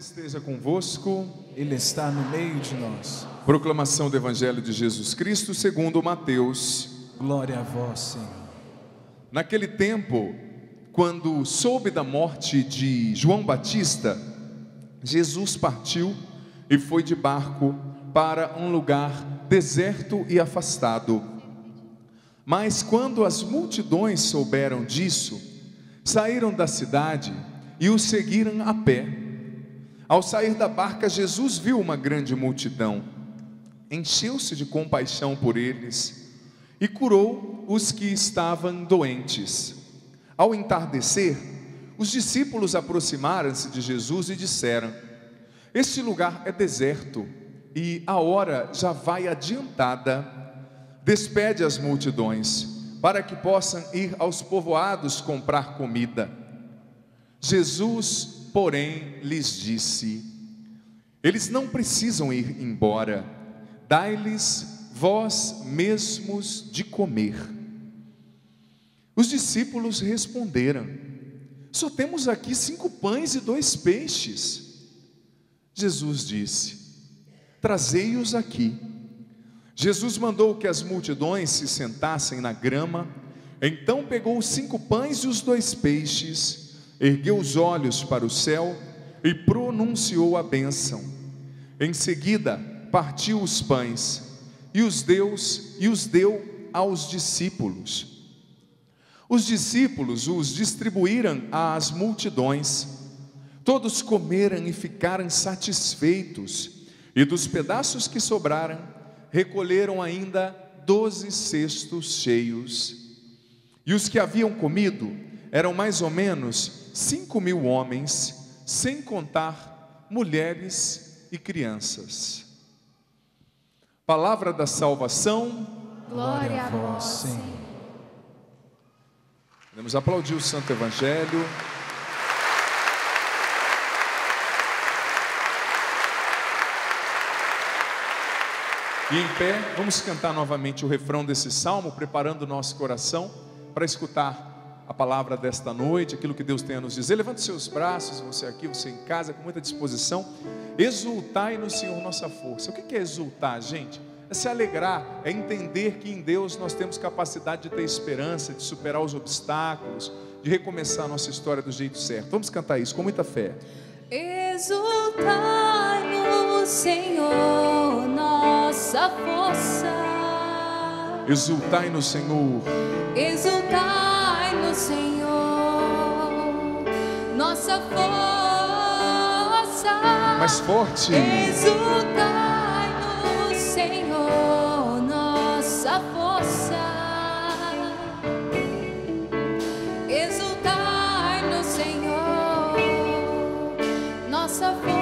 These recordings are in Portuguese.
Esteja convosco. Ele está no meio de nós. Proclamação do Evangelho de Jesus Cristo segundo Mateus. Glória a vós, Senhor. Naquele tempo, quando soube da morte de João Batista, Jesus partiu e foi de barco para um lugar deserto e afastado. Mas quando as multidões souberam disso, saíram da cidade e o seguiram a pé. Ao sair da barca, Jesus viu uma grande multidão, encheu-se de compaixão por eles e curou os que estavam doentes. Ao entardecer, os discípulos aproximaram-se de Jesus e disseram: este lugar é deserto e a hora já vai adiantada. Despede as multidões, para que possam ir aos povoados comprar comida. Jesus, porém, lhes disse: eles não precisam ir embora, dai-lhes vós mesmos de comer. Os discípulos responderam: só temos aqui 5 pães e 2 peixes. Jesus disse: trazei-os aqui. Jesus mandou que as multidões se sentassem na grama. Então pegou os 5 pães e os 2 peixes, ergueu os olhos para o céu e pronunciou a bênção. Em seguida, partiu os pães e os deu aos discípulos. Os discípulos os distribuíram às multidões. Todos comeram e ficaram satisfeitos, e dos pedaços que sobraram, recolheram ainda 12 cestos cheios. E os que haviam comido eram mais ou menos 5.000 homens, sem contar mulheres e crianças. Palavra da salvação. Glória a vós, Senhor. Podemos aplaudir o Santo Evangelho. E em pé, vamos cantar novamente o refrão desse salmo, preparando o nosso coração para escutar a palavra desta noite, aquilo que Deus tem a nos dizer. Levante seus braços, você aqui, você em casa, com muita disposição. Exultai no Senhor nossa força. O que é exultar, gente? É se alegrar, é entender que em Deus nós temos capacidade de ter esperança, de superar os obstáculos, de recomeçar a nossa história do jeito certo. Vamos cantar isso com muita fé. Exultai no Senhor nossa força. Exultai no Senhor. Exultai no Senhor nossa força. Mais forte. Exultai no Senhor nossa força. Exultai no Senhor nossa força.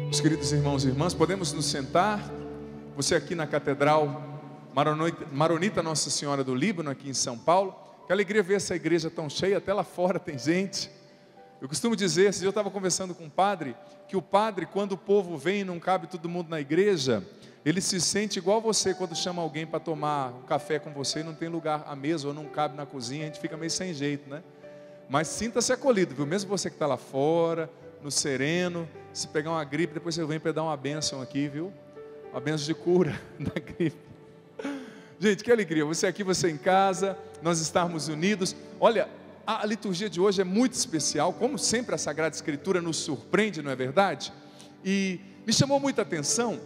Meus queridos irmãos e irmãs, podemos nos sentar. Você aqui na Catedral Maronita Nossa Senhora do Líbano, aqui em São Paulo. Que alegria ver essa igreja tão cheia, até lá fora tem gente. Eu costumo dizer, esse dia eu estava conversando com um padre, que o padre, quando o povo vem e não cabe todo mundo na igreja, ele se sente igual você quando chama alguém para tomar um café com você e não tem lugar à mesa ou não cabe na cozinha, a gente fica meio sem jeito, né? Mas sinta-se acolhido, viu? Mesmo você que está lá fora, no sereno, se pegar uma gripe, depois você vem para dar uma bênção aqui, viu? Uma bênção de cura da gripe. Gente, que alegria, você aqui, você em casa, nós estarmos unidos. Olha, a liturgia de hoje é muito especial, como sempre a Sagrada Escritura nos surpreende, não é verdade? E me chamou muita atenção,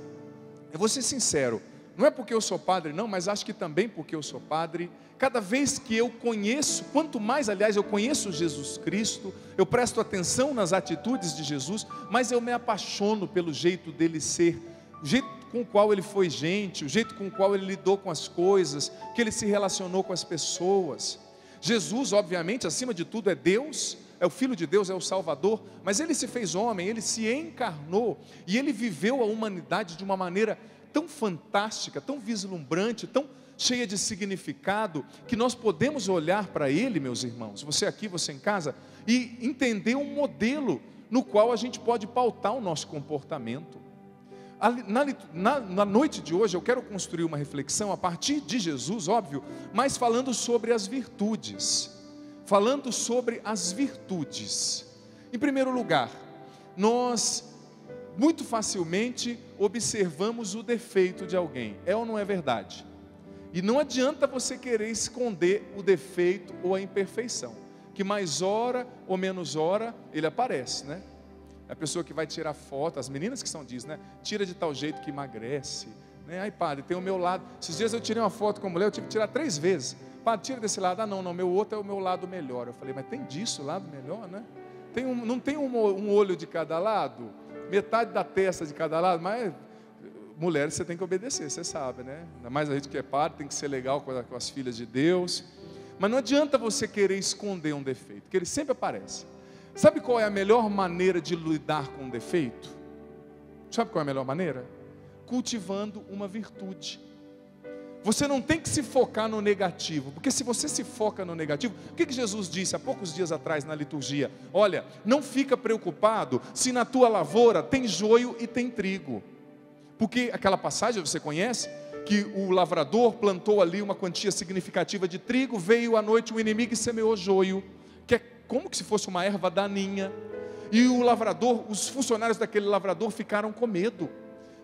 eu vou ser sincero, não é porque eu sou padre não, mas acho que também porque eu sou padre, cada vez que eu conheço, quanto mais aliás eu conheço Jesus Cristo, eu presto atenção nas atitudes de Jesus, mas eu me apaixono pelo jeito dele ser, o jeito com o qual ele foi gente, o jeito com o qual ele lidou com as coisas, que ele se relacionou com as pessoas. Jesus, obviamente, acima de tudo é Deus, é o Filho de Deus, é o Salvador, mas ele se fez homem, ele se encarnou, e ele viveu a humanidade de uma maneira tão fantástica, tão vislumbrante, tão cheia de significado, que nós podemos olhar para ele, meus irmãos, você aqui, você em casa, e entender um modelo no qual a gente pode pautar o nosso comportamento. Na noite de hoje eu quero construir uma reflexão a partir de Jesus, óbvio, mas falando sobre as virtudes, falando sobre as virtudes. Em primeiro lugar, nós muito facilmente observamos o defeito de alguém. É ou não é verdade? E não adianta você querer esconder o defeito ou a imperfeição, que mais hora ou menos hora ele aparece, né? A pessoa que vai tirar foto, as meninas que são disso, né? Tira de tal jeito que emagrece, né? Aí, padre, tem o meu lado. Esses dias eu tirei uma foto com a mulher, eu tive que tirar 3 vezes. Padre, tira desse lado. Ah, não, meu outro é o meu lado melhor. Eu falei, mas tem disso, lado melhor, né? Não tem um olho de cada lado? Metade da testa de cada lado? Mas mulheres você tem que obedecer, você sabe, né? Ainda mais a gente que é padre, tem que ser legal com as filhas de Deus. Mas não adianta você querer esconder um defeito, porque ele sempre aparece. Sabe qual é a melhor maneira de lidar com um defeito? Sabe qual é a melhor maneira? Cultivando uma virtude. Você não tem que se focar no negativo, porque se você se foca no negativo, o que Jesus disse há poucos dias atrás na liturgia? Olha, não fica preocupado se na tua lavoura tem joio e tem trigo. Porque aquela passagem você conhece? Que o lavrador plantou ali uma quantia significativa de trigo, veio à noite o inimigo e semeou joio, que é como que se fosse uma erva daninha. E o lavrador, os funcionários daquele lavrador ficaram com medo.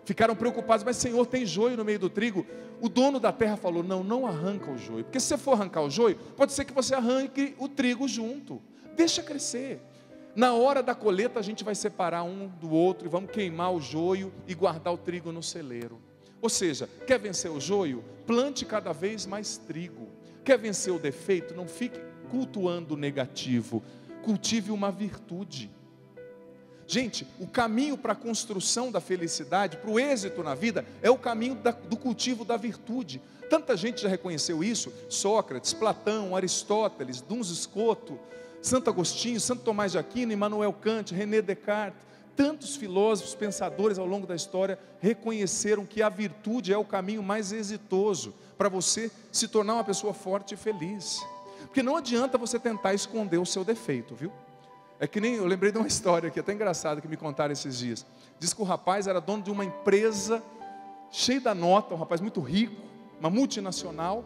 Ficaram preocupados, mas Senhor, tem joio no meio do trigo? O dono da terra falou, não arranca o joio, porque se você for arrancar o joio, pode ser que você arranque o trigo junto, deixa crescer. Na hora da colheita a gente vai separar um do outro e vamos queimar o joio e guardar o trigo no celeiro. Ou seja, quer vencer o joio? Plante cada vez mais trigo. Quer vencer o defeito? Não fique cultuando o negativo, cultive uma virtude. Gente, o caminho para a construção da felicidade, para o êxito na vida, é o caminho do cultivo da virtude. Tanta gente já reconheceu isso: Sócrates, Platão, Aristóteles, Duns Scoto, Santo Agostinho, Santo Tomás de Aquino, Immanuel Kant, René Descartes. Tantos filósofos, pensadores ao longo da história reconheceram que a virtude é o caminho mais exitoso para você se tornar uma pessoa forte e feliz. Porque não adianta você tentar esconder o seu defeito, viu? É que nem, eu lembrei de uma história aqui, até engraçada, que me contaram esses dias. Diz que o rapaz era dono de uma empresa cheia da nota, um rapaz muito rico, uma multinacional,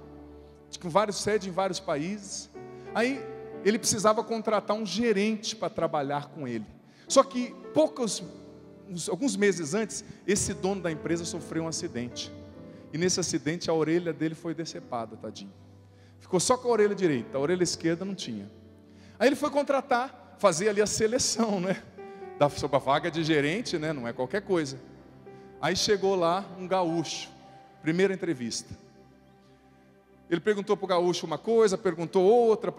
com várias sedes em vários países. Aí ele precisava contratar um gerente para trabalhar com ele. Só que alguns meses antes, esse dono da empresa sofreu um acidente. E nesse acidente a orelha dele foi decepada, tadinho. Ficou só com a orelha direita, a orelha esquerda não tinha. Aí ele foi contratar, fazer ali a seleção, né? Sobre a vaga de gerente, né? Não é qualquer coisa. Aí chegou lá um gaúcho, primeira entrevista. Ele perguntou para o gaúcho uma coisa, perguntou outra.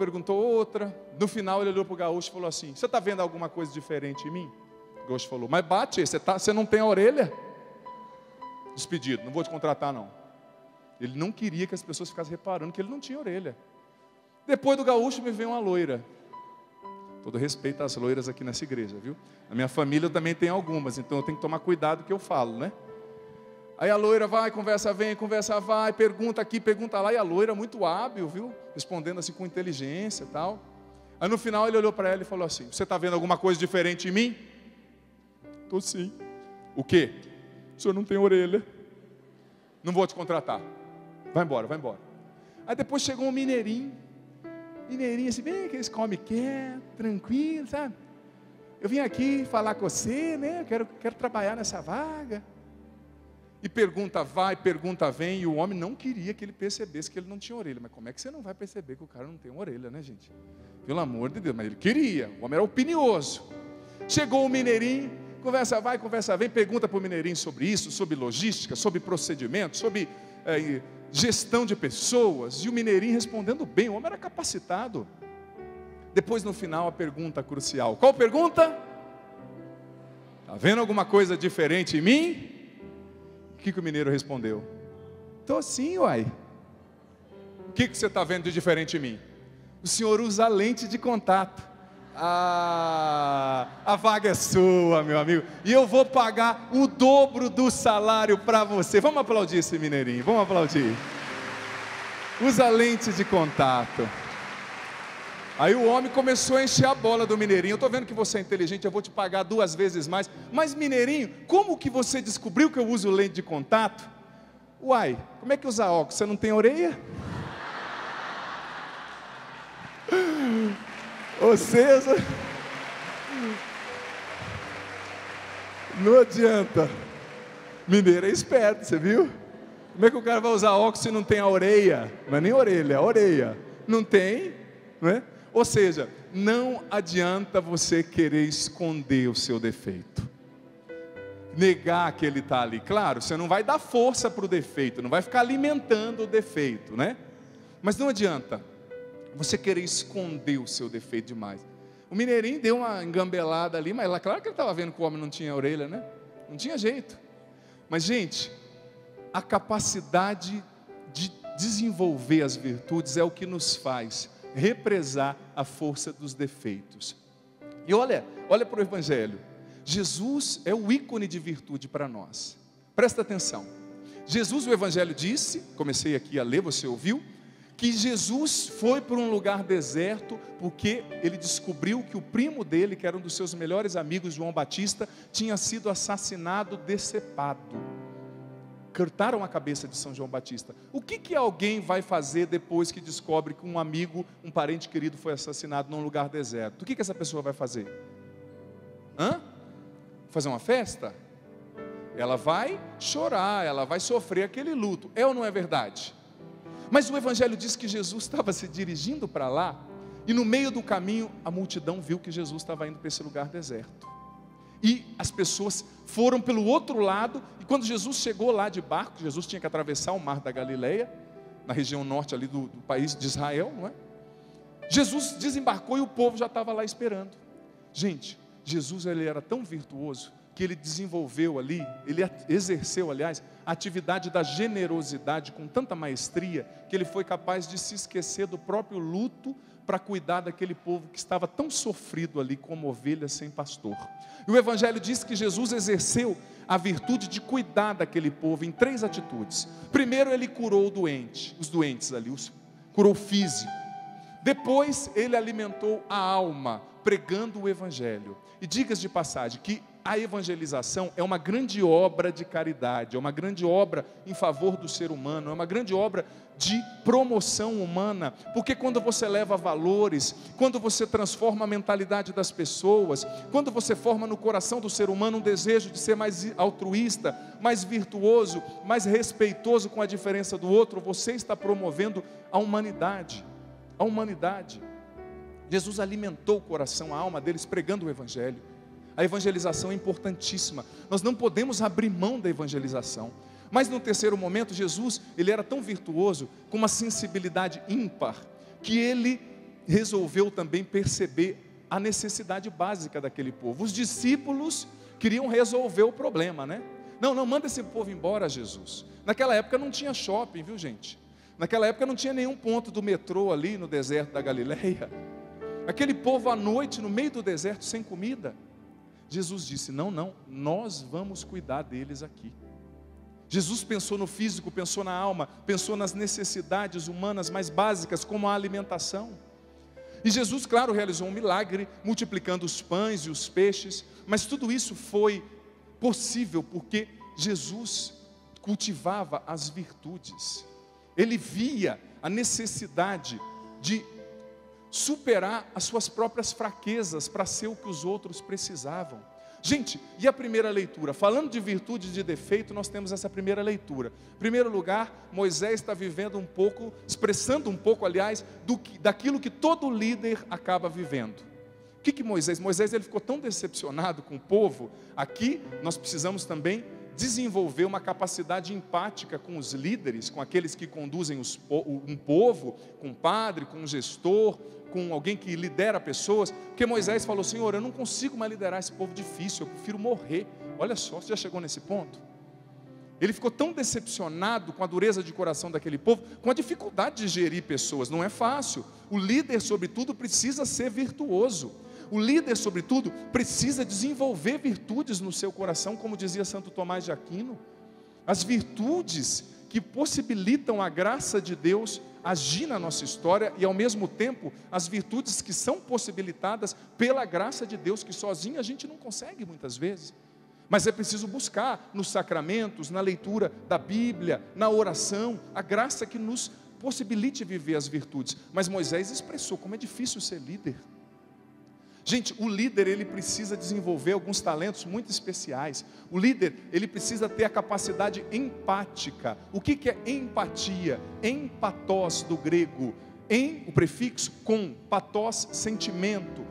No final ele olhou para o gaúcho e falou assim: você está vendo alguma coisa diferente em mim? O gaúcho falou: mas bate, você não tem a orelha? Despedido, não vou te contratar não. Ele não queria que as pessoas ficassem reparando que ele não tinha orelha. Depois do gaúcho me veio uma loira. Todo respeito às loiras aqui nessa igreja, viu? Na minha família eu também tenho algumas, então eu tenho que tomar cuidado com o que eu falo, né? Aí a loira vai, conversa vem, conversa vai, pergunta aqui, pergunta lá, e a loira muito hábil, viu? Respondendo assim com inteligência e tal. Aí no final ele olhou para ela e falou assim: você está vendo alguma coisa diferente em mim? Estou sim. O quê? O senhor não tem orelha. Não vou te contratar. Vai embora, vai embora. Aí depois chegou um mineirinho assim, bem que eles comem quieto, tranquilo, sabe? Eu vim aqui falar com você, né? Quero trabalhar nessa vaga. E pergunta vai, pergunta vem, e o homem não queria que ele percebesse que ele não tinha orelha. Mas como é que você não vai perceber que o cara não tem uma orelha, né, gente? Pelo amor de Deus, mas ele queria, o homem era opinioso. Chegou o mineirinho, conversa vai, conversa vem, pergunta para o mineirinho sobre isso, sobre logística, sobre procedimento, sobre gestão de pessoas, e o mineirinho respondendo bem, o homem era capacitado. Depois no final a pergunta crucial: qual pergunta? Está vendo alguma coisa diferente em mim? O que o mineiro respondeu? Estou sim, uai. O que você está vendo de diferente em mim? O senhor usa lente de contato. A vaga é sua, meu amigo, e eu vou pagar o dobro do salário para você. Vamos aplaudir esse mineirinho, vamos aplaudir. Usa lente de contato. Aí o homem começou a encher a bola do mineirinho: eu estou vendo que você é inteligente, eu vou te pagar 2 vezes mais. Mas mineirinho, como que você descobriu que eu uso lente de contato? Uai, como é que usa óculos? Você não tem orelha? vocês. Não adianta. Mineiro é esperto, você viu? Como é que o cara vai usar óculos se não tem a orelha? Não é nem orelha, é a orelha. Não tem, não é? Ou seja, não adianta você querer esconder o seu defeito, negar que ele está ali. Claro, você não vai dar força para o defeito, não vai ficar alimentando o defeito, né? Mas não adianta você querer esconder o seu defeito demais. O mineirinho deu uma engambelada ali, mas claro que ele estava vendo que o homem não tinha orelha, né? Não tinha jeito. Mas, gente, a capacidade de desenvolver as virtudes é o que nos faz represar a força dos defeitos. E olha para o Evangelho. Jesus é o ícone de virtude para nós. Presta atenção. Jesus, o Evangelho disse, comecei aqui a ler, você ouviu, que Jesus foi para um lugar deserto, porque ele descobriu que o primo dele, que era um dos seus melhores amigos, João Batista, tinha sido assassinado, decepado. Cortaram a cabeça de São João Batista. O que alguém vai fazer depois que descobre que um amigo, um parente querido foi assassinado num lugar deserto? O que essa pessoa vai fazer? Fazer uma festa? Ela vai chorar, ela vai sofrer aquele luto. É ou não é verdade? Mas o Evangelho diz que Jesus estava se dirigindo para lá, e no meio do caminho a multidão viu que Jesus estava indo para esse lugar deserto. E as pessoas foram pelo outro lado, e quando Jesus chegou lá de barco, Jesus tinha que atravessar o mar da Galileia, na região norte ali do país de Israel, não é? Jesus desembarcou e o povo já estava lá esperando. Gente, Jesus ele era tão virtuoso, que ele desenvolveu ali, ele exerceu, aliás, a atividade da generosidade com tanta maestria, que ele foi capaz de se esquecer do próprio luto, para cuidar daquele povo que estava tão sofrido ali como ovelha sem pastor. E o Evangelho diz que Jesus exerceu a virtude de cuidar daquele povo em 3 atitudes. Primeiro, ele curou os doentes ali, curou o físico. Depois, ele alimentou a alma, pregando o Evangelho. E diga-se de passagem que a evangelização é uma grande obra de caridade, é uma grande obra em favor do ser humano, é uma grande obra de promoção humana, porque quando você leva valores, quando você transforma a mentalidade das pessoas, quando você forma no coração do ser humano um desejo de ser mais altruísta, mais virtuoso, mais respeitoso com a diferença do outro, você está promovendo a humanidade. A humanidade. Jesus alimentou o coração, a alma deles pregando o Evangelho. A evangelização é importantíssima. Nós não podemos abrir mão da evangelização. Mas no terceiro momento, Jesus, ele era tão virtuoso, com uma sensibilidade ímpar, que ele resolveu também perceber a necessidade básica daquele povo. Os discípulos queriam resolver o problema, né? Não, manda esse povo embora, Jesus. Naquela época não tinha shopping, viu, gente? Naquela época não tinha nenhum ponto do metrô ali no deserto da Galileia. Aquele povo à noite, no meio do deserto, sem comida. Jesus disse, não, nós vamos cuidar deles aqui. Jesus pensou no físico, pensou na alma, pensou nas necessidades humanas mais básicas, como a alimentação. E Jesus, claro, realizou um milagre, multiplicando os pães e os peixes, mas tudo isso foi possível porque Jesus cultivava as virtudes. Ele via a necessidade de superar as suas próprias fraquezas para ser o que os outros precisavam. Gente, e a primeira leitura? Falando de virtude e de defeito, nós temos essa primeira leitura. Em primeiro lugar, Moisés está vivendo um pouco, expressando um pouco, aliás, daquilo que todo líder acaba vivendo. O que Moisés? Moisés ele ficou tão decepcionado com o povo. Aqui nós precisamos também desenvolver uma capacidade empática com os líderes, com aqueles que conduzem um povo, com um padre, com um gestor, com alguém que lidera pessoas, porque Moisés falou, Senhor, eu não consigo mais liderar esse povo difícil, eu prefiro morrer. Olha só, você já chegou nesse ponto? Ele ficou tão decepcionado com a dureza de coração daquele povo, com a dificuldade de gerir pessoas, não é fácil. O líder, sobretudo, precisa ser virtuoso. O líder, sobretudo, precisa desenvolver virtudes no seu coração, como dizia Santo Tomás de Aquino. As virtudes que possibilitam a graça de Deus agir na nossa história e, ao mesmo tempo, as virtudes que são possibilitadas pela graça de Deus, que sozinho a gente não consegue muitas vezes. Mas é preciso buscar nos sacramentos, na leitura da Bíblia, na oração, a graça que nos possibilite viver as virtudes. Mas Moisés expressou como é difícil ser líder. Gente, o líder, ele precisa desenvolver alguns talentos muito especiais. O líder, ele precisa ter a capacidade empática. O que é empatia? Empatós, do grego. O prefixo com, patós, sentimento.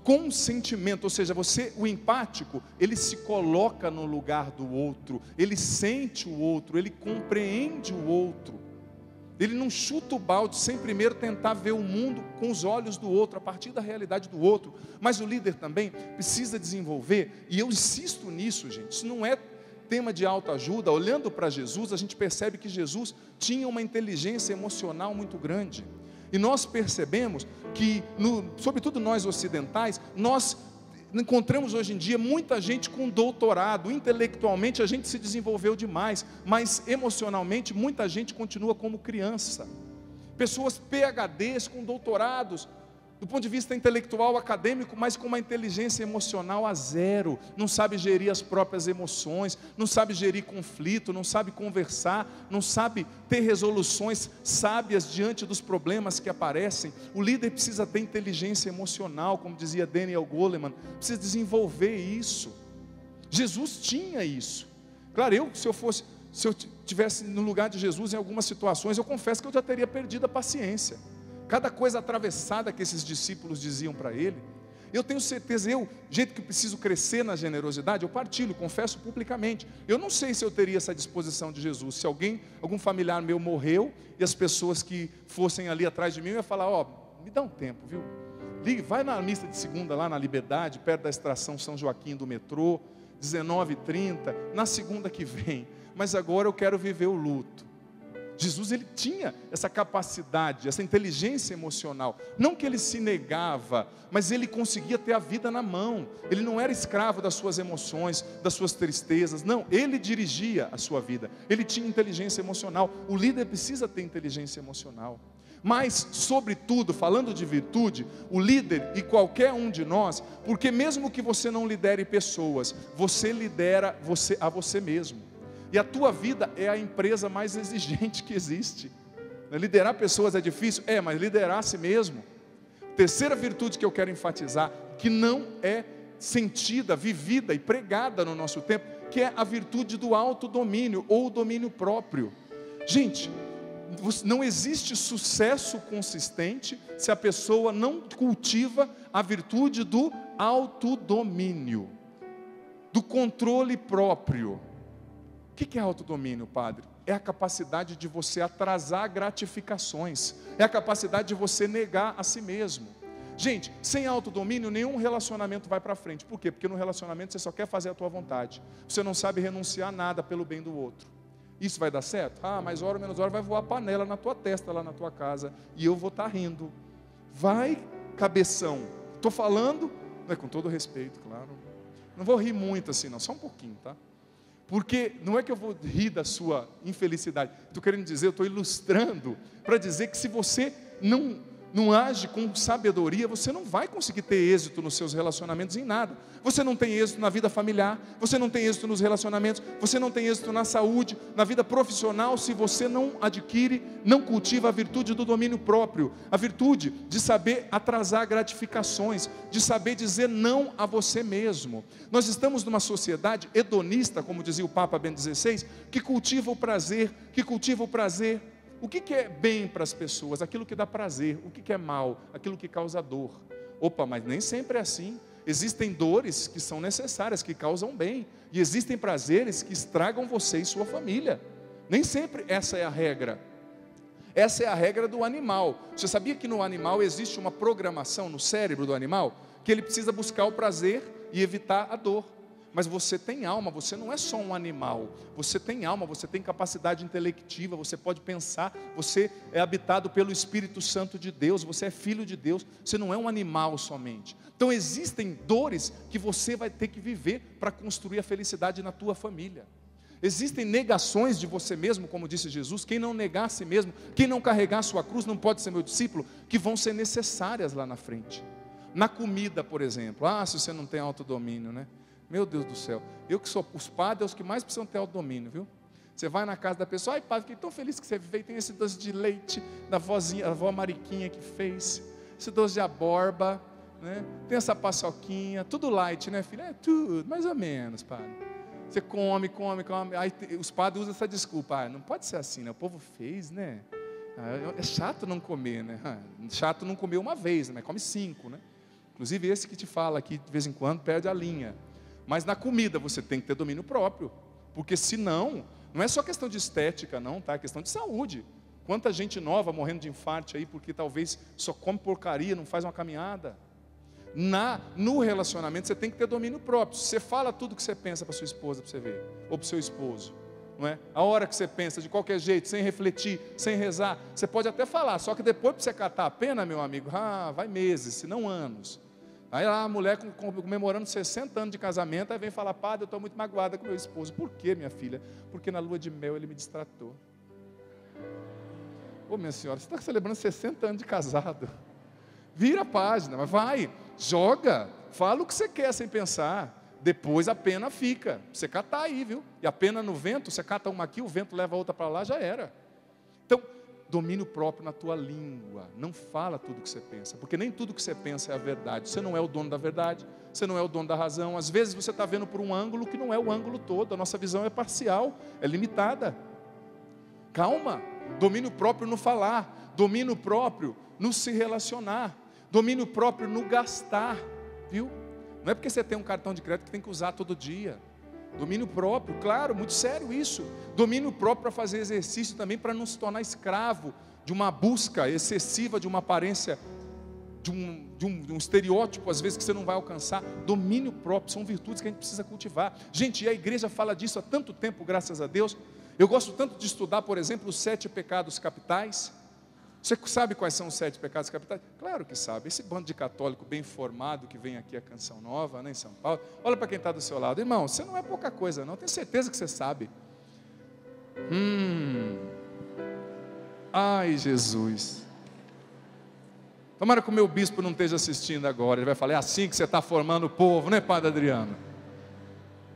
Com sentimento, ou seja, o empático, ele se coloca no lugar do outro. Ele sente o outro, ele compreende o outro. Ele não chuta o balde sem primeiro tentar ver o mundo com os olhos do outro, a partir da realidade do outro. Mas o líder também precisa desenvolver, e eu insisto nisso, gente, isso não é tema de autoajuda. Olhando para Jesus, a gente percebe que Jesus tinha uma inteligência emocional muito grande. E nós percebemos que, sobretudo nós ocidentais, nós encontramos hoje em dia muita gente com doutorado. Intelectualmente a gente se desenvolveu demais, mas emocionalmente muita gente continua como criança. Pessoas PhDs com doutorados, do ponto de vista intelectual, acadêmico, mas com uma inteligência emocional a zero. Não sabe gerir as próprias emoções, não sabe gerir conflito, não sabe conversar, não sabe ter resoluções sábias diante dos problemas que aparecem. O líder precisa ter inteligência emocional, como dizia Daniel Goleman, precisa desenvolver isso. Jesus tinha isso. Claro, se eu tivesse no lugar de Jesus em algumas situações, eu confesso que eu já teria perdido a paciência. Cada coisa atravessada que esses discípulos diziam para ele, eu tenho certeza, jeito que eu preciso crescer na generosidade, eu partilho, confesso publicamente. Eu não sei se eu teria essa disposição de Jesus. Se algum familiar meu morreu, e as pessoas que fossem ali atrás de mim, eu ia falar, me dá um tempo, viu? Ligue, vai na missa de segunda lá na Liberdade, perto da estação São Joaquim do metrô, 19h30, na segunda que vem. Mas agora eu quero viver o luto. Jesus, ele tinha essa capacidade, essa inteligência emocional. Não que ele se negava, mas ele conseguia ter a vida na mão. Ele não era escravo das suas emoções, das suas tristezas. Não, ele dirigia a sua vida. Ele tinha inteligência emocional. O líder precisa ter inteligência emocional. Mas, sobretudo, falando de virtude, o líder e qualquer um de nós, porque mesmo que você não lidere pessoas, você lidera a você mesmo. E a tua vida é a empresa mais exigente que existe. Liderar pessoas é difícil? Mas liderar a si mesmo. Terceira virtude que eu quero enfatizar, que não é sentida, vivida e pregada no nosso tempo, que é a virtude do autodomínio ou domínio próprio. Gente, não existe sucesso consistente se a pessoa não cultiva a virtude do autodomínio, do controle próprio. O que é autodomínio, padre? É a capacidade de você atrasar gratificações, é a capacidade de você negar a si mesmo. Gente, sem autodomínio nenhum relacionamento vai para frente. Por quê? Porque no relacionamento você só quer fazer a tua vontade, você não sabe renunciar a nada pelo bem do outro. Isso vai dar certo? Mas hora ou menos hora vai voar panela na tua testa lá na tua casa, e eu vou estar rindo. Vai, cabeção. Estou falando, com todo respeito, claro. Não vou rir muito assim não, só um pouquinho, tá? Porque não é que eu vou rir da sua infelicidade. Estou querendo dizer, eu estou ilustrando para dizer que se você não age com sabedoria, você não vai conseguir ter êxito nos seus relacionamentos em nada. Você não tem êxito na vida familiar, você não tem êxito nos relacionamentos, você não tem êxito na saúde, na vida profissional, se você não adquire, não cultiva a virtude do domínio próprio, a virtude de saber atrasar gratificações, de saber dizer não a você mesmo. Nós estamos numa sociedade hedonista, como dizia o Papa Bento XVI, que cultiva o prazer, O que é bem para as pessoas? Aquilo que dá prazer. O que é mal? Aquilo que causa dor. Mas nem sempre é assim. Existem dores que são necessárias, que causam bem. E existem prazeres que estragam você e sua família. Nem sempre essa é a regra. Essa é a regra do animal. Você sabia que no animal existe uma programação no cérebro do animal? Que ele precisa buscar o prazer e evitar a dor. Mas você tem alma, você não é só um animal. Você tem alma, você tem capacidade intelectiva, você pode pensar, você é habitado pelo Espírito Santo de Deus, você é filho de Deus, você não é um animal somente. Então existem dores que você vai ter que viver para construir a felicidade na tua família. Existem negações de você mesmo, como disse Jesus. Quem não negar a si mesmo, quem não carregar a sua cruz, não pode ser meu discípulo, que vão ser necessárias lá na frente. Na comida, por exemplo, se você não tem autodomínio, né? Meu Deus do céu, eu que sou os padres, é os que mais precisam ter autodomínio, viu? Você vai na casa da pessoa, padre, fiquei tão feliz que você veio, tem esse doce de leite da vozinha, a avó Mariquinha que fez, esse doce de aborba, né? Tem essa paçoquinha, tudo light, né, filha? É tudo, mais ou menos, padre. Você come. Aí os padres usam essa desculpa. Não pode ser assim, né? O povo fez, né? É chato não comer, né? Chato não comer uma vez, né? Mas come 5, né? Inclusive esse que te fala aqui, de vez em quando, perde a linha. Mas na comida você tem que ter domínio próprio. Porque senão, não é só questão de estética, não, tá? É questão de saúde. Quanta gente nova morrendo de infarto aí, porque talvez só come porcaria, não faz uma caminhada. No relacionamento você tem que ter domínio próprio. Você fala tudo que você pensa para sua esposa, para você ver, ou para o seu esposo, não é? A hora que você pensa, de qualquer jeito, sem refletir, sem rezar, você pode até falar, só que depois para você catar a pena, meu amigo, vai meses, se não anos. Aí lá a mulher comemorando 60 anos de casamento, aí vem falar, padre, eu estou muito magoada com meu esposo. Por quê, minha filha? Porque na lua de mel ele me distratou. Ô minha senhora, você está celebrando 60 anos de casado. Vira a página, mas vai, joga, fala o que você quer sem pensar. Depois a pena fica. Você catar aí, viu? E a pena no vento, você cata uma aqui, o vento leva a outra para lá, já era. Então, domínio próprio na tua língua. Não fala tudo o que você pensa, porque nem tudo que você pensa é a verdade. Você não é o dono da verdade, você não é o dono da razão. Às vezes você está vendo por um ângulo que não é o ângulo todo. A nossa visão é parcial, é limitada. Calma. Domínio próprio no falar, domínio próprio no se relacionar, domínio próprio no gastar, viu? Não é porque você tem um cartão de crédito que tem que usar todo dia. Domínio próprio, claro, muito sério isso. Domínio próprio para fazer exercício também, para não se tornar escravo de uma busca excessiva, de uma aparência, de um estereótipo, às vezes, que você não vai alcançar. Domínio próprio, são virtudes que a gente precisa cultivar. Gente, e a igreja fala disso há tanto tempo, graças a Deus. Eu gosto tanto de estudar, por exemplo, os 7 pecados capitais. Você sabe quais são os 7 pecados capitais? Claro que sabe. Esse bando de católico bem formado que vem aqui a Canção Nova, né, em São Paulo. Olha para quem está do seu lado. Irmão, você não é pouca coisa não. Tenho certeza que você sabe. Ai, Jesus. Tomara que o meu bispo não esteja assistindo agora. Ele vai falar, é assim que você está formando o povo, né, Padre Adriano?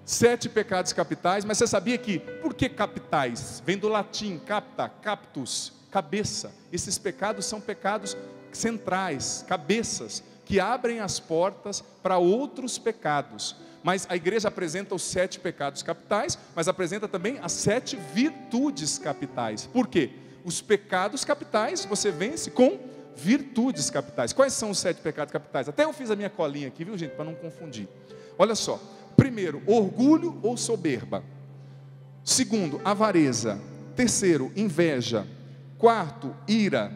7 pecados capitais, mas você sabia que, por que capitais? Vem do latim, capta, captus, cabeça. Esses pecados são pecados centrais, cabeças, que abrem as portas para outros pecados. Mas a igreja apresenta os 7 pecados capitais, mas apresenta também as 7 virtudes capitais. Por quê? Os pecados capitais você vence com virtudes capitais. Quais são os 7 pecados capitais? Até eu fiz a minha colinha aqui, viu, gente, para não confundir. Olha só. Primeiro, orgulho ou soberba. Segundo, avareza. Terceiro, inveja. Quarto, ira.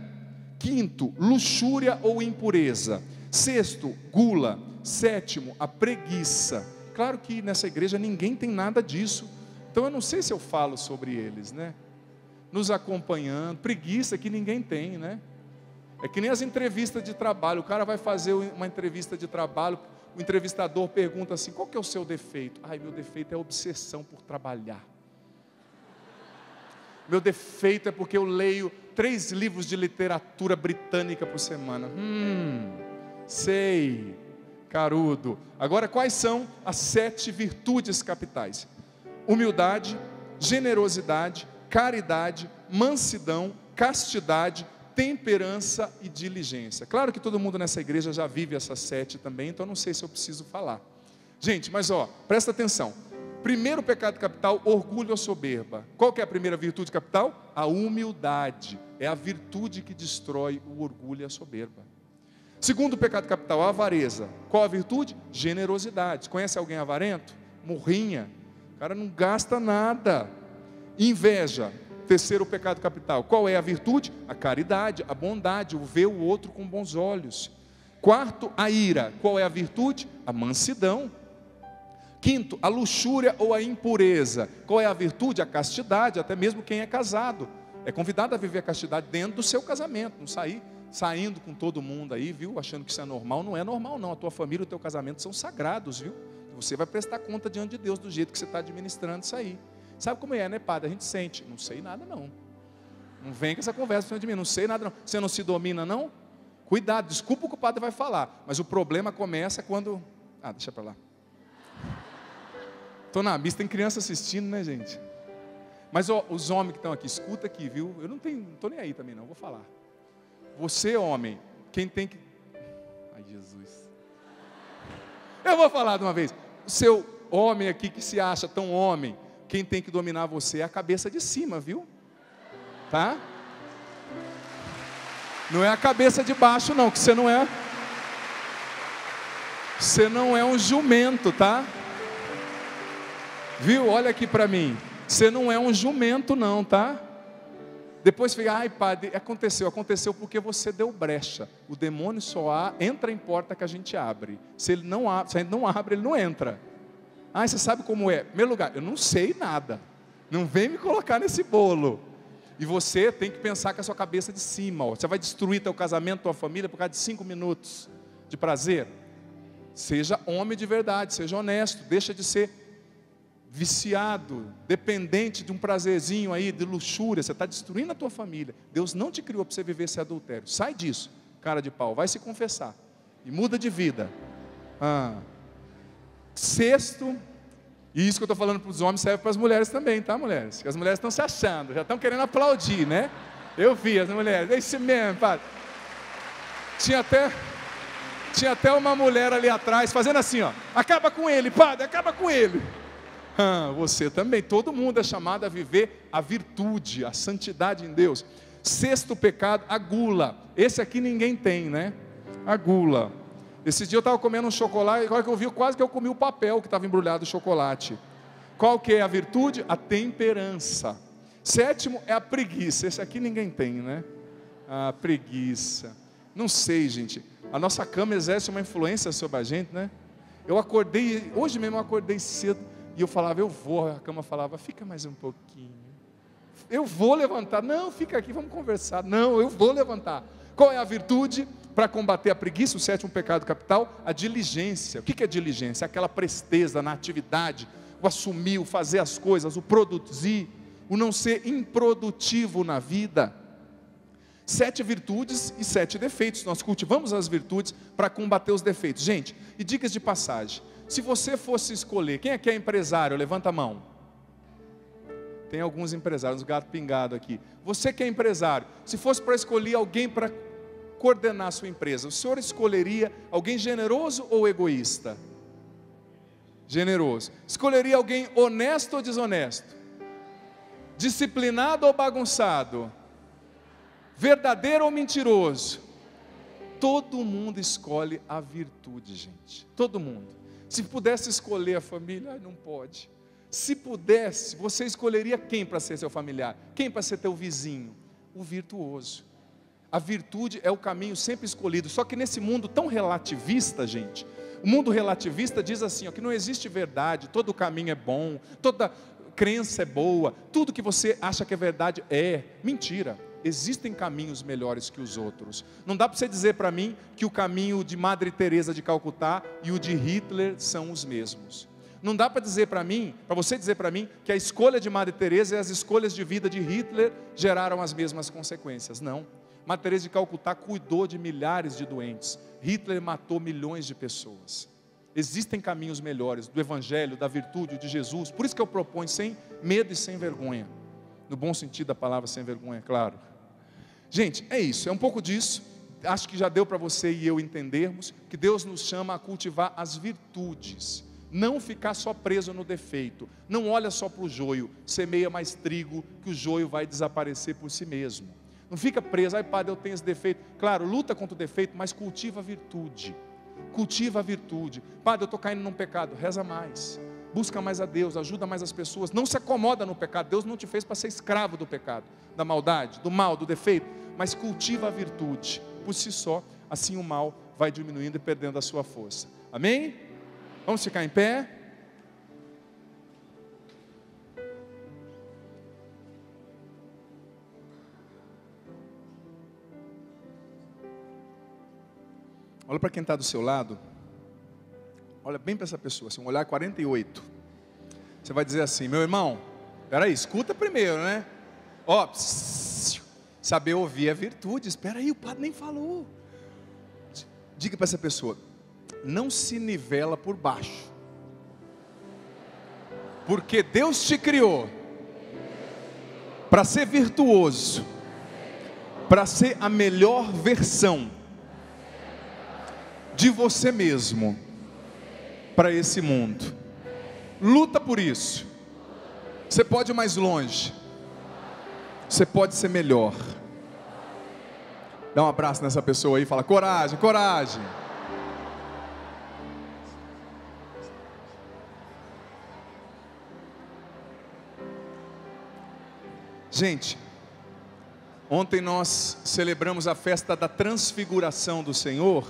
Quinto, luxúria ou impureza. Sexto, gula. Sétimo, a preguiça. Claro que nessa igreja ninguém tem nada disso. Então eu não sei se eu falo sobre eles, né? Nos acompanhando. Preguiça que ninguém tem, né? É que nem as entrevistas de trabalho. O cara vai fazer uma entrevista de trabalho. O entrevistador pergunta assim, qual que é o seu defeito? Ai, meu defeito é a obsessão por trabalhar. Meu defeito é porque eu leio 3 livros de literatura britânica por semana. Sei, carudo. Agora, quais são as 7 virtudes capitais? Humildade, generosidade, caridade, mansidão, castidade, temperança e diligência. Claro que todo mundo nessa igreja já vive essas 7 também, então não sei se eu preciso falar. Gente, mas presta atenção. Primeiro pecado capital, orgulho ou soberba. Qual que é a primeira virtude capital? A humildade. É a virtude que destrói o orgulho e a soberba. Segundo pecado capital, a avareza. Qual a virtude? Generosidade. Conhece alguém avarento? Morrinha. O cara não gasta nada. Inveja. Terceiro pecado capital, qual é a virtude? A caridade, a bondade, o ver o outro com bons olhos. Quarto, a ira, qual é a virtude? A mansidão. Quinto, a luxúria ou a impureza, qual é a virtude? A castidade, até mesmo quem é casado. É convidado a viver a castidade dentro do seu casamento, não sair saindo com todo mundo aí, viu? Achando que isso é normal, não é normal não, a tua família e o teu casamento são sagrados, viu? Você vai prestar conta diante de Deus do jeito que você está administrando isso aí. Sabe como é, né, padre? A gente sente, não sei nada não. Não vem com essa conversa frente de mim, não sei nada não. Você não se domina não? Cuidado, desculpa o que o padre vai falar, mas o problema começa quando... deixa para lá. Estou na missa, tem criança assistindo, né, gente? Mas os homens que estão aqui, escuta aqui, viu? Eu não estou nem aí também não, vou falar. Você, homem, quem tem que... Ai, Jesus. eu vou falar de uma vez. O seu homem aqui que se acha tão homem, quem tem que dominar você é a cabeça de cima, viu? Tá? Não é a cabeça de baixo não, que você não é um jumento, tá? Viu? Olha aqui para mim. Você não é um jumento não, tá? Depois fica, ai padre, aconteceu porque você deu brecha. O demônio só entra em porta que a gente abre. Se a gente não abre, ele não entra. Ah, você sabe como é? Em primeiro lugar, eu não sei nada. Não vem me colocar nesse bolo. E você tem que pensar com a sua cabeça de cima. Ó. Você vai destruir teu casamento, tua família por causa de 5 minutos de prazer. Seja homem de verdade, seja honesto. Deixa de ser viciado, dependente de um prazerzinho aí, de luxúria. Você está destruindo a tua família. Deus não te criou para você viver esse adultério. Sai disso, cara de pau. Vai se confessar. E muda de vida. Sexto, e isso que eu estou falando para os homens serve para as mulheres também, tá, mulheres? Porque as mulheres estão se achando, já estão querendo aplaudir, né? Eu vi as mulheres, é isso mesmo, padre. Tinha até uma mulher ali atrás fazendo assim, ó. Acaba com ele, padre, acaba com ele. Você também, todo mundo é chamado a viver a virtude, a santidade em Deus. Sexto pecado, a gula. Esse aqui ninguém tem, né? A gula. Esse dia eu estava comendo um chocolate, agora que eu vi, quase que eu comi o papel que estava embrulhado o chocolate. Qual que é a virtude? A temperança. Sétimo é a preguiça. Esse aqui ninguém tem, né? A preguiça. Não sei, gente. A nossa cama exerce uma influência sobre a gente, né? Eu acordei, hoje mesmo eu acordei cedo, e eu falava, eu vou. A cama falava, fica mais um pouquinho. Eu vou levantar. Não, fica aqui, vamos conversar. Não, eu vou levantar. Qual é a virtude? Para combater a preguiça, o sétimo pecado capital, a diligência. O que é diligência? Aquela presteza na atividade, o assumir, o fazer as coisas, o produzir, o não ser improdutivo na vida. 7 virtudes e 7 defeitos. Nós cultivamos as virtudes para combater os defeitos. Gente, e dicas de passagem. Se você fosse escolher, quem aqui é empresário? Levanta a mão. Tem alguns empresários, gato pingado aqui. Você que é empresário, se fosse para escolher alguém para coordenar a sua empresa, o senhor escolheria alguém generoso ou egoísta? Generoso. Escolheria alguém honesto ou desonesto? Disciplinado ou bagunçado? Verdadeiro ou mentiroso? Todo mundo escolhe a virtude, gente. Todo mundo. Se pudesse escolher a família, não pode. Se pudesse, você escolheria quem para ser seu familiar? Quem para ser teu vizinho? O virtuoso. A virtude é o caminho sempre escolhido. Só que nesse mundo tão relativista, gente, o mundo relativista diz assim, ó, que não existe verdade, todo caminho é bom, toda crença é boa, tudo que você acha que é verdade é mentira. Existem caminhos melhores que os outros. Não dá para você dizer para mim que o caminho de Madre Teresa de Calcutá e o de Hitler são os mesmos. Não dá para dizer para mim, para você dizer para mim, que a escolha de Madre Teresa e as escolhas de vida de Hitler geraram as mesmas consequências. Não. Madre Teresa de Calcutá cuidou de milhares de doentes. Hitler matou milhões de pessoas. Existem caminhos melhores do Evangelho, da virtude, de Jesus. Por isso que eu proponho sem medo e sem vergonha. No bom sentido da palavra sem vergonha, claro. Gente, é isso, é um pouco disso. Acho que já deu para você e eu entendermos que Deus nos chama a cultivar as virtudes. Não ficar só preso no defeito. Não olha só para o joio. Semeia mais trigo que o joio vai desaparecer por si mesmo. Não fica preso, ai padre, eu tenho esse defeito. Claro, luta contra o defeito, mas cultiva a virtude. Cultiva a virtude. Padre, eu estou caindo num pecado. Reza mais. Busca mais a Deus, ajuda mais as pessoas. Não se acomoda no pecado. Deus não te fez para ser escravo do pecado, da maldade, do mal, do defeito. Mas cultiva a virtude. Por si só, assim o mal vai diminuindo e perdendo a sua força. Amém? Vamos ficar em pé? Olha para quem está do seu lado. Olha bem para essa pessoa, assim, um olhar 48. Você vai dizer assim, meu irmão, espera aí, escuta primeiro, né? Ó, saber ouvir é virtude. Espera aí, o padre nem falou. Diga para essa pessoa, não se nivela por baixo. Porque Deus te criou para ser virtuoso, para ser a melhor versão de você mesmo. para esse mundo. Luta por isso. Você pode ir mais longe. Você pode ser melhor. Dá um abraço nessa pessoa aí e fala: coragem, coragem. Gente, ontem nós celebramos a festa da transfiguração do Senhor.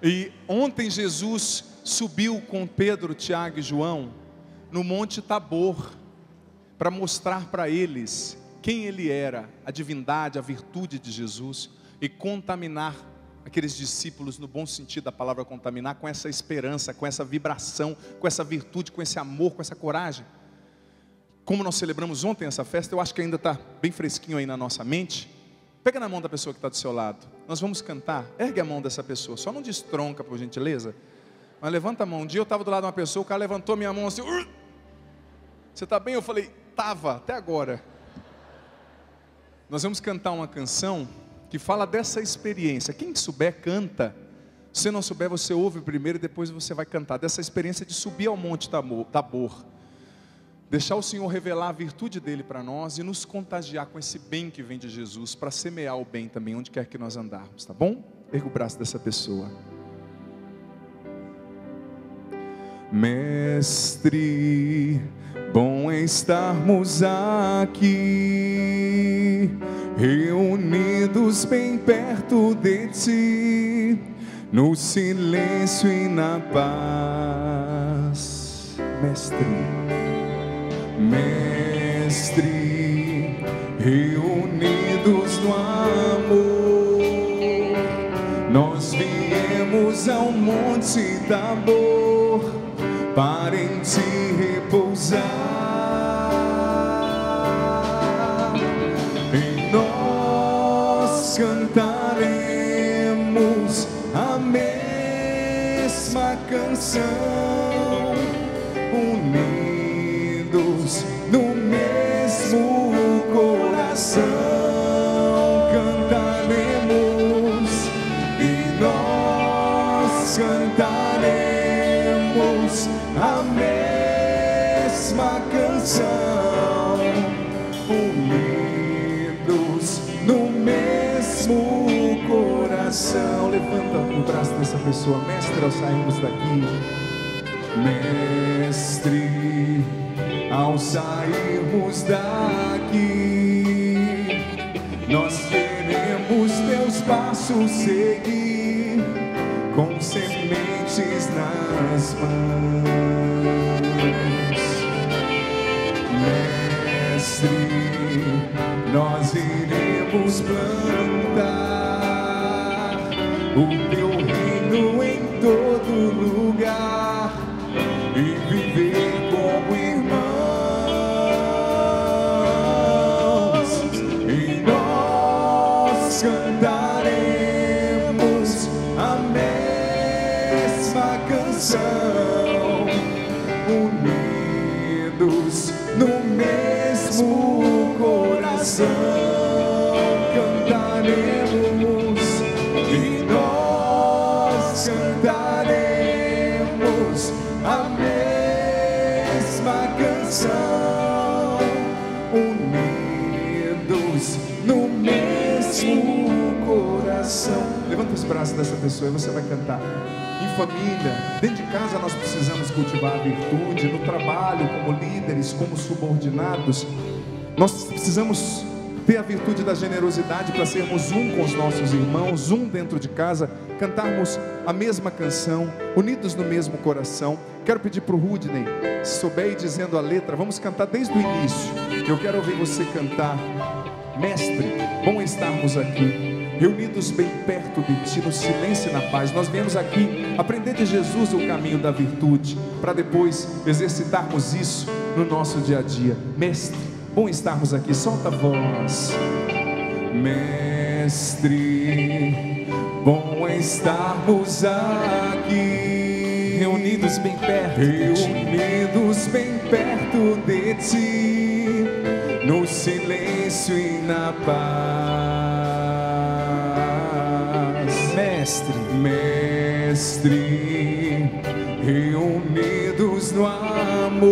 E ontem Jesus subiu com Pedro, Tiago e João no Monte Tabor para mostrar para eles quem ele era, a divindade, a virtude de Jesus, e contaminar aqueles discípulos, no bom sentido da palavra contaminar, com essa esperança, com essa vibração, com essa virtude, com esse amor, com essa coragem. Como nós celebramos ontem essa festa, eu acho que ainda está bem fresquinho aí na nossa mente. Pega na mão da pessoa que está do seu lado. Nós vamos cantar. Ergue a mão dessa pessoa. Só não destronca, por gentileza. Mas levanta a mão. Um dia eu estava do lado de uma pessoa, o cara levantou minha mão assim. Você está bem? Eu falei: estava, até agora. Nós vamos cantar uma canção que fala dessa experiência. Quem souber, canta. Se você não souber, você ouve primeiro e depois você vai cantar. Dessa experiência de subir ao Monte Tabor. Deixar o Senhor revelar a virtude dele para nós e nos contagiar com esse bem que vem de Jesus, para semear o bem também, onde quer que nós andarmos, tá bom? Erga o braço dessa pessoa. Mestre, bom estarmos aqui, reunidos bem perto de ti, no silêncio e na paz. Mestre, reunidos no amor, nós viemos ao Monte Tabor para em ti repousar. E nós cantaremos a mesma canção, unidos no mesmo coração. Cantaremos e nós cantaremos a mesma canção, unidos no mesmo coração. Levanta o braço dessa pessoa. Mestre, ao sairmos daqui, mestre, ao sairmos daqui, nós queremos teus passos seguir, com sementes nas mãos. Mestre, nós iremos plantar o teu reino em todo lugar e viver como irmãos. E nós cantaremos a mesma canção, unidos no mesmo coração. Cantaremos e nós cantaremos a mesma canção, unidos no mesmo coração. Levanta os braços dessa pessoa e você vai cantar. Em família, dentro de casa nós precisamos cultivar a virtude, no trabalho, como líderes, como subordinados, nós precisamos ter a virtude da generosidade para sermos um com os nossos irmãos, um dentro de casa, cantarmos a mesma canção, unidos no mesmo coração. Quero pedir para o Rudney, se souber ir dizendo a letra, vamos cantar desde o início. Eu quero ouvir você cantar. Mestre, bom estarmos aqui, reunidos bem perto de ti, no silêncio e na paz. Nós viemos aqui aprender de Jesus o caminho da virtude, para depois exercitarmos isso no nosso dia a dia. Mestre, bom estarmos aqui, solta a voz. Mestre, bom estarmos aqui, reunidos bem perto de ti, no silêncio e na paz. Mestre, reunidos no amor,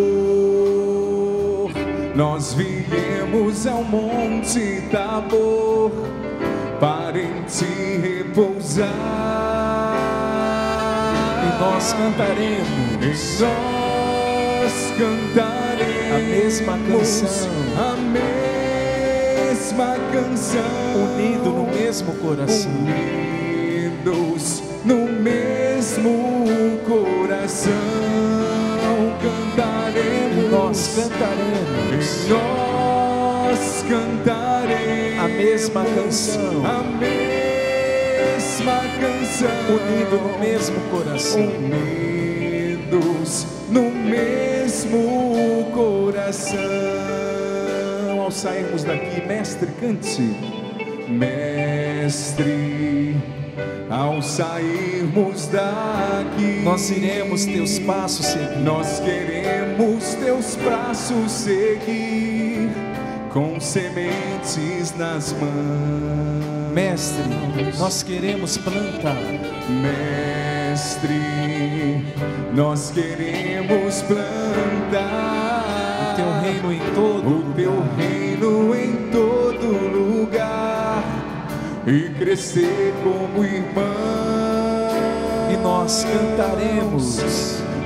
nós viemos ao Monte Tabor para em ti repousar. E nós cantaremos, Nós cantaremos a mesma canção, a mesma canção, unido no mesmo coração. unidos no mesmo coração. Cantaremos, E nós cantaremos nós cantaremos a mesma canção, a mesma canção, unido no mesmo coração. unidos no mesmo coração. Ao sairmos daqui, mestre, cante. Mestre, ao sairmos daqui, Nós iremos teus passos seguir. nós queremos teus braços seguir, com sementes nas mãos. Mestre, nós queremos plantar. Mestre, nós queremos plantar O teu reino em todo o teu lugar. reino em todo lugar e crescer como irmãos. E nós cantaremos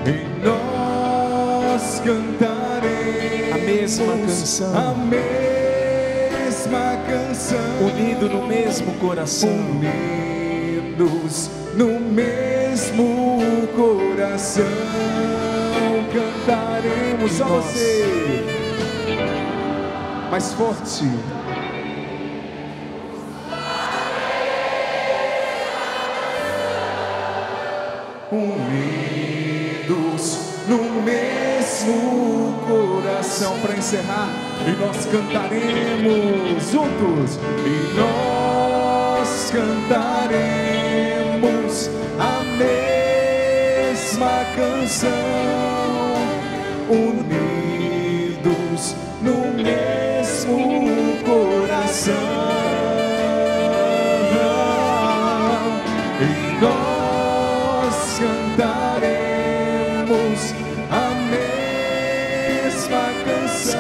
E nós cantaremos a mesma canção, a mesma canção, unido no mesmo coração. unidos no mesmo coração. Cantaremos, só Nós. você, mais forte. Unidos no mesmo coração. Para encerrar, e nós cantaremos juntos. E nós cantaremos a mesma canção, unidos no mesmo coração. E nós cantaremos a mesma canção,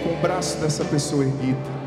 com o braço dessa pessoa erguido.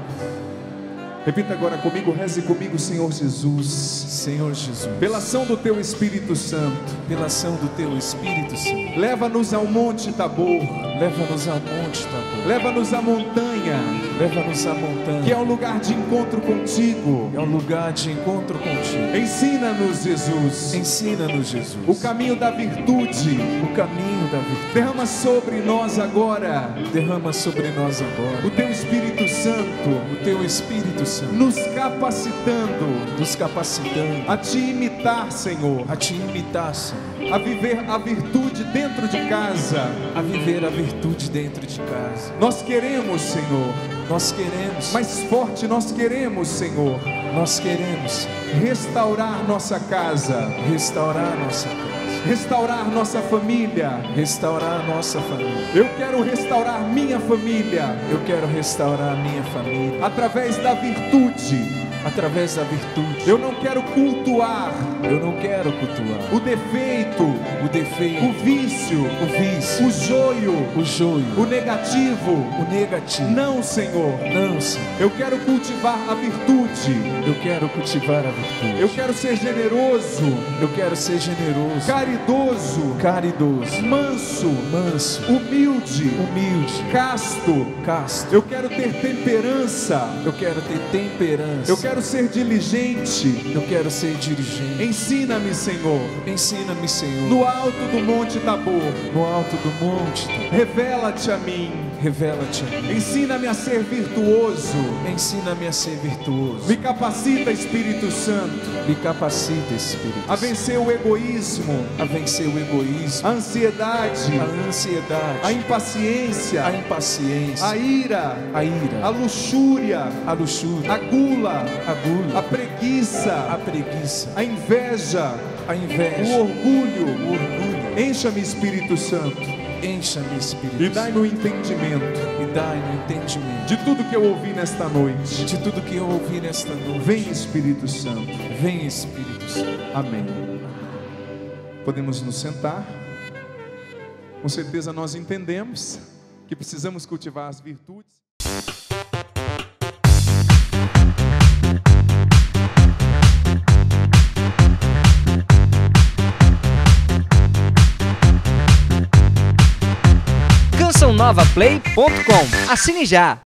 Repita agora comigo, reze comigo, Senhor Jesus. Senhor Jesus, Pela ação do Teu Espírito Santo, pela ação do teu Espírito Santo, leva-nos ao Monte Tabor, leva-nos ao Monte Tabor, leva-nos à montanha, leva-nos à que montanha, é um lugar de encontro contigo. é um lugar de encontro contigo. Ensina-nos, Jesus, Ensina-nos, Jesus, o caminho da virtude. o caminho da virtude. Derrama sobre nós agora Derrama sobre nós agora o Teu Espírito Santo, o teu Espírito Santo, nos capacitando nos capacitando a Te imitar, Senhor, a te imitar, Senhor, a viver a virtude dentro de casa. a viver a virtude dentro de casa. Nós queremos, Senhor, Nós queremos, mais forte, nós queremos, Senhor, nós queremos restaurar nossa casa, restaurar nossa casa, restaurar nossa família. restaurar a nossa família. Eu quero restaurar minha família Eu quero restaurar a minha família através da virtude. através da virtude. Eu não quero cultuar Eu não quero cultuar o defeito, o defeito, o vício, o vício, o joio, o joio, o negativo. o negativo. Não, Senhor. Não, Senhor. Eu quero cultivar a virtude. Eu quero cultivar a virtude. Eu quero ser generoso, Eu quero ser generoso, caridoso, caridoso, manso, manso, humilde, humilde, casto. casto. Eu quero ter temperança. Eu quero ter temperança. Eu quero ser diligente. Eu quero ser dirigente. Ensina-me, Senhor, Ensina-me, Senhor, no alto do Monte Tabor. no alto do monte. Revela-te a mim. Revela-te a mim. Ensina-me a ser virtuoso. Ensina-me a ser virtuoso. Me capacita, Espírito Santo, Me capacita, Espírito a Santo, vencer o egoísmo, a vencer o egoísmo, a ansiedade, a ansiedade, a impaciência, a impaciência, a ira, a ira, a luxúria, a luxúria, a gula, a gula, a preguiça, a preguiça, a inveja, a o inveja, orgulho. o orgulho. Encha-me, Espírito Santo, Encha-me, Espírito e dai-me o entendimento e dai-me entendimento de tudo que eu ouvi nesta noite. de tudo que eu ouvi nesta noite. Vem, Espírito Santo. Vem, Espírito Santo. Amém. Podemos nos sentar. Com certeza nós entendemos que precisamos cultivar as virtudes. cançãonovaplay.com. Assine já!